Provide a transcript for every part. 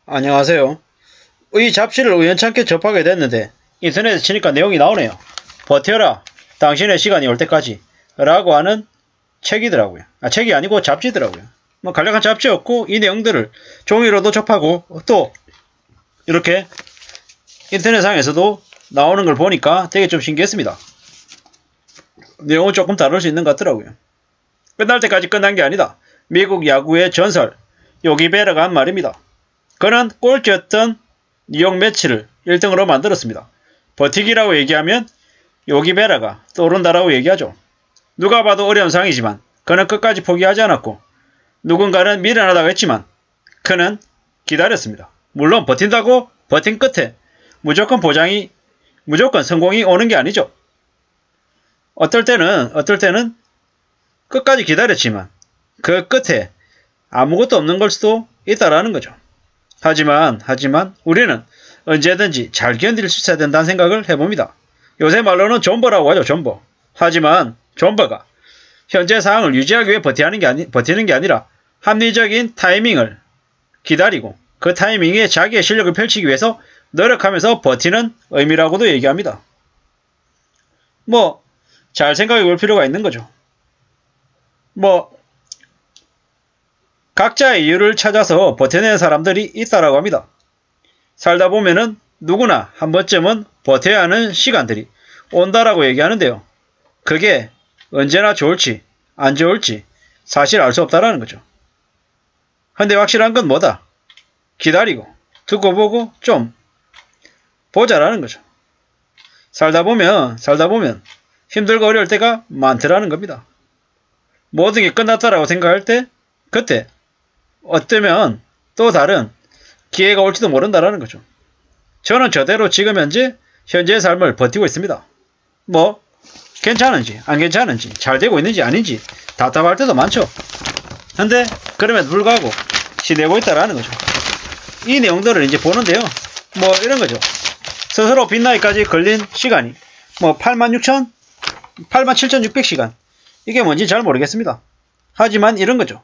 안녕하세요. 이 잡지를 우연찮게 접하게 됐는데 인터넷에 치니까 내용이 나오네요. 버텨라. 당신의 시간이 올 때까지. 라고 하는 책이더라고요. 책이 아니고 잡지더라고요. 간략한 잡지였고 이 내용들을 종이로도 접하고 또 이렇게 인터넷상에서도 나오는 걸 보니까 되게 좀 신기했습니다. 내용은 조금 다를 수 있는 것 같더라고요. 끝날 때까지 끝난 게 아니다. 미국 야구의 전설 요기 베러가 한 말입니다. 그는 꼴찌였던 뉴욕 매치를 1등으로 만들었습니다. 버티기라고 얘기하면 요기 베러가 떠오른다라고 얘기하죠. 누가 봐도 어려운 상황이지만 그는 끝까지 포기하지 않았고 누군가는 미련하다고 했지만 그는 기다렸습니다. 물론 버틴다고 버틴 끝에 무조건 성공이 오는 게 아니죠. 어떨 때는 끝까지 기다렸지만 그 끝에 아무것도 없는 걸 수도 있다라는 거죠. 하지만 우리는 언제든지 잘 견딜 수 있어야 된다는 생각을 해봅니다. 요새 말로는 존버라고 하죠. 존버. 하지만 존버가 현재 상황을 유지하기 위해 버티는 게 아니라 합리적인 타이밍을 기다리고 그 타이밍에 자기의 실력을 펼치기 위해서 노력하면서 버티는 의미라고도 얘기합니다. 잘 생각해 볼 필요가 있는 거죠. 각자의 이유를 찾아서 버텨내는 사람들이 있다라고 합니다. 살다 보면은 누구나 한 번쯤은 버텨야 하는 시간들이 온다라고 얘기하는데요. 그게 언제나 좋을지 안 좋을지 사실 알 수 없다라는 거죠. 근데 확실한 건 뭐다? 기다리고 두고 보고 좀 보자라는 거죠. 살다 보면 힘들고 어려울 때가 많더라는 겁니다. 모든 게 끝났다라고 생각할 때 그때 어쩌면 또 다른 기회가 올지도 모른다라는 거죠. 저는 저대로 지금 현재의 삶을 버티고 있습니다. 괜찮은지 안 괜찮은지 잘 되고 있는지 아닌지 답답할 때도 많죠. 근데 그럼에도 불구하고 지내고 있다라는 거죠. 이 내용들을 이제 보는데요. 이런 거죠. 스스로 빈나이까지 걸린 시간이 87,600시간. 이게 뭔지 잘 모르겠습니다. 하지만 이런 거죠.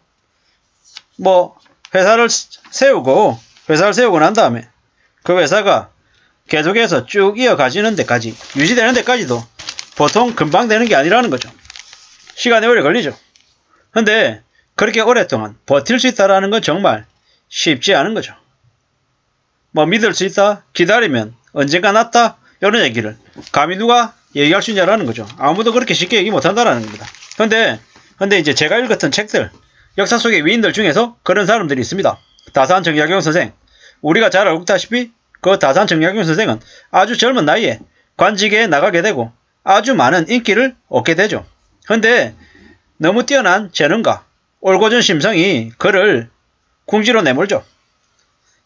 회사를 세우고 난 다음에 그 회사가 계속해서 쭉 이어가지는 데까지, 유지되는 데까지도 보통 금방 되는 게 아니라는 거죠. 시간이 오래 걸리죠. 근데 그렇게 오랫동안 버틸 수 있다라는 건 정말 쉽지 않은 거죠. 믿을 수 있다, 기다리면 언젠가 낫다, 이런 얘기를 감히 누가 얘기할 수 있냐라는 거죠. 아무도 그렇게 쉽게 얘기 못한다라는 겁니다. 근데 이제 제가 읽었던 책들, 역사 속의 위인들 중에서 그런 사람들이 있습니다. 다산 정약용 선생. 우리가 잘 알고 있다시피 그 다산 정약용 선생은 아주 젊은 나이에 관직에 나가게 되고 아주 많은 인기를 얻게 되죠. 근데 너무 뛰어난 재능과 올곧은 심성이 그를 궁지로 내몰죠.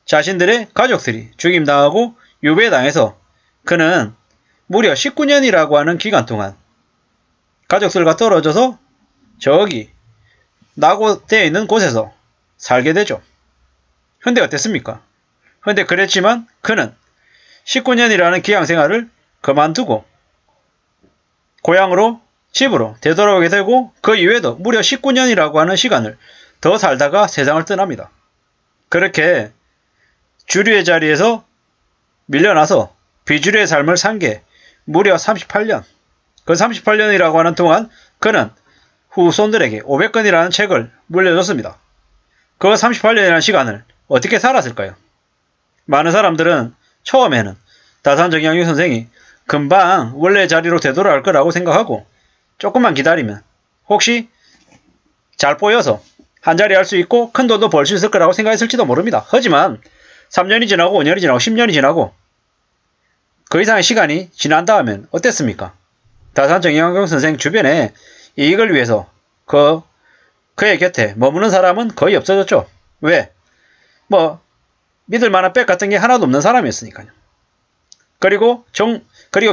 자신들의 가족들이 죽임당하고 유배당해서 그는 무려 19년이라고 하는 기간 동안 가족들과 떨어져서 저기 낙오되어 있는 곳에서 살게 되죠. 근데 어땠습니까? 근데 그랬지만 그는 19년이라는 기양 생활을 그만두고 고향으로 집으로 되돌아오게 되고 그 이후에도 무려 19년이라고 하는 시간을 더 살다가 세상을 떠납니다. 그렇게 주류의 자리에서 밀려나서 비주류의 삶을 산 게 무려 38년. 그 38년이라고 하는 동안 그는 후손들에게 500권이라는 책을 물려줬습니다. 그 38년이라는 시간을 어떻게 살았을까요? 많은 사람들은 처음에는 다산 정약용 선생이 금방 원래 자리로 되돌아갈 거라고 생각하고 조금만 기다리면 혹시 잘 보여서 한자리 할 수 있고 큰 돈도 벌 수 있을 거라고 생각했을지도 모릅니다. 하지만 3년이 지나고 5년이 지나고 10년이 지나고 그 이상의 시간이 지난 다음엔 어땠습니까? 다산 정약용 선생 주변에 이익을 위해서 그의 곁에 머무는 사람은 거의 없어졌죠. 왜? 믿을 만한 백 같은 게 하나도 없는 사람이었으니까요. 그리고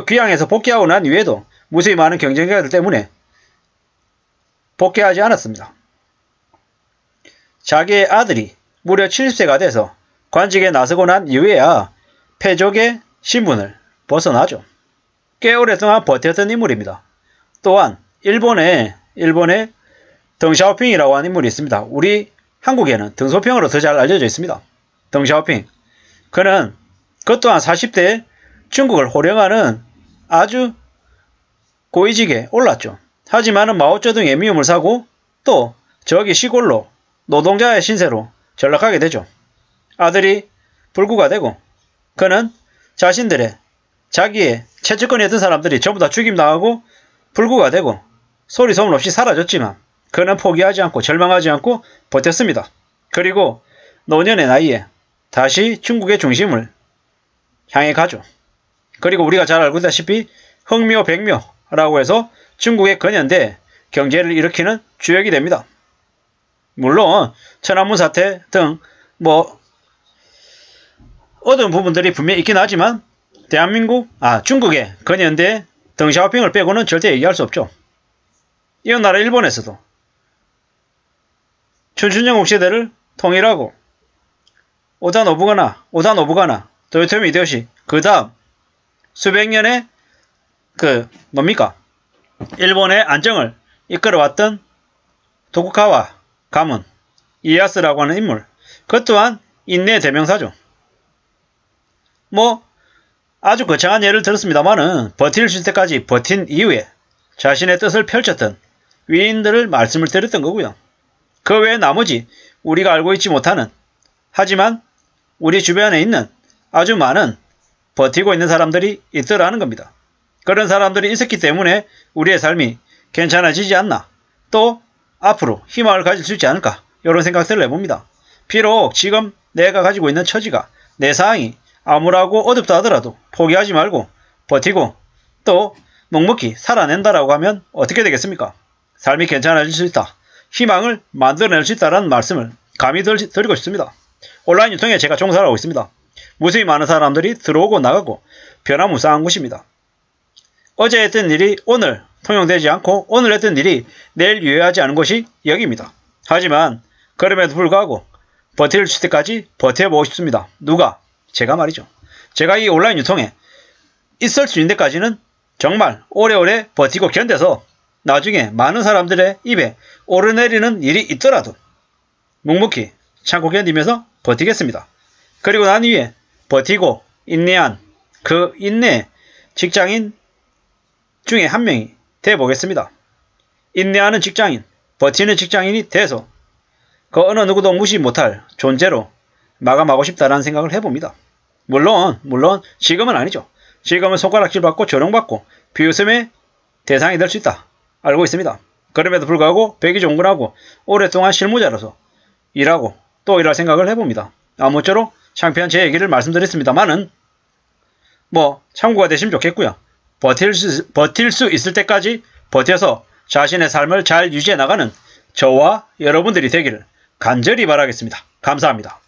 귀양에서 복귀하고 난 이후에도 무수히 많은 경쟁자들 때문에 복귀하지 않았습니다. 자기의 아들이 무려 70세가 돼서 관직에 나서고 난 이후에야 패족의 신분을 벗어나죠. 꽤 오랫동안 버텼던 인물입니다. 또한 일본에 덩샤오핑이라고 하는 인물이 있습니다. 우리 한국에는 등소평으로 더 잘 알려져 있습니다. 덩샤오핑. 그는 그 또한 40대에 중국을 호령하는 아주 고위직에 올랐죠. 하지만은 마오쩌둥의 미움을 사고 또 저기 시골로 노동자의 신세로 전락하게 되죠. 아들이 불구가 되고 그는 자기의 채찍권이었던 사람들이 전부 다 죽임당하고 불구가 되고 소리 소문 없이 사라졌지만 그는 포기하지 않고 절망하지 않고 버텼습니다. 그리고 노년의 나이에 다시 중국의 중심을 향해 가죠. 그리고 우리가 잘 알고 있다시피 흥묘 백묘라고 해서 중국의 근현대 경제를 일으키는 주역이 됩니다. 물론 천안문 사태 등 어두운 부분들이 분명히 있긴 하지만 중국의 근현대 덩샤오핑을 빼고는 절대 얘기할 수 없죠. 이웃 나라 일본에서도 춘춘전국 시대를 통일하고 오다 노부가나 도요토미 히데요시 그 다음 수백 년의 일본의 안정을 이끌어왔던 도쿠가와 가문 이에야스라고 하는 인물, 그 또한 인내의 대명사죠. 아주 거창한 예를 들었습니다만은 버틸 수 있을 때까지 버틴 이후에 자신의 뜻을 펼쳤던 위인들을 말씀을 드렸던 거고요. 그 외에 나머지 우리가 알고 있지 못하는, 하지만 우리 주변에 있는 아주 많은 버티고 있는 사람들이 있더라는 겁니다. 그런 사람들이 있었기 때문에 우리의 삶이 괜찮아지지 않나, 또 앞으로 희망을 가질 수 있지 않을까, 이런 생각들을 해봅니다. 비록 지금 내가 가지고 있는 처지가, 내 상황이 암울하고 어둡다 하더라도 포기하지 말고 버티고 또 묵묵히 살아낸다라고 하면 어떻게 되겠습니까? 삶이 괜찮아질 수 있다, 희망을 만들어낼 수 있다는 말씀을 감히 드리고 싶습니다. 온라인 유통에 제가 종사를 하고 있습니다. 무수히 많은 사람들이 들어오고 나가고 변화무쌍한 곳입니다. 어제 했던 일이 오늘 통용되지 않고 오늘 했던 일이 내일 유효하지 않은 곳이 여기입니다. 하지만 그럼에도 불구하고 버틸 수 있을 때까지 버텨보고 싶습니다. 누가? 제가 말이죠. 제가 이 온라인 유통에 있을 수 있는 데까지는 정말 오래오래 버티고 견뎌서 나중에 많은 사람들의 입에 오르내리는 일이 있더라도 묵묵히 참고 견디면서 버티겠습니다. 그리고 난 이후에 버티고 인내한 그 인내 직장인 중에 한 명이 되어보겠습니다. 인내하는 직장인, 버티는 직장인이 돼서 그 어느 누구도 무시 못할 존재로 마감하고 싶다라는 생각을 해봅니다. 물론 지금은 아니죠. 지금은 손가락질 받고 조롱받고 비웃음의 대상이 될 수 있다 알고 있습니다. 그럼에도 불구하고 백의종군하고 오랫동안 실무자로서 일하고 또 일할 생각을 해봅니다. 아무쪼록 창피한 제 얘기를 말씀드렸습니다만은 참고가 되시면 좋겠고요. 버틸 수 있을 때까지 버텨서 자신의 삶을 잘 유지해 나가는 저와 여러분들이 되기를 간절히 바라겠습니다. 감사합니다.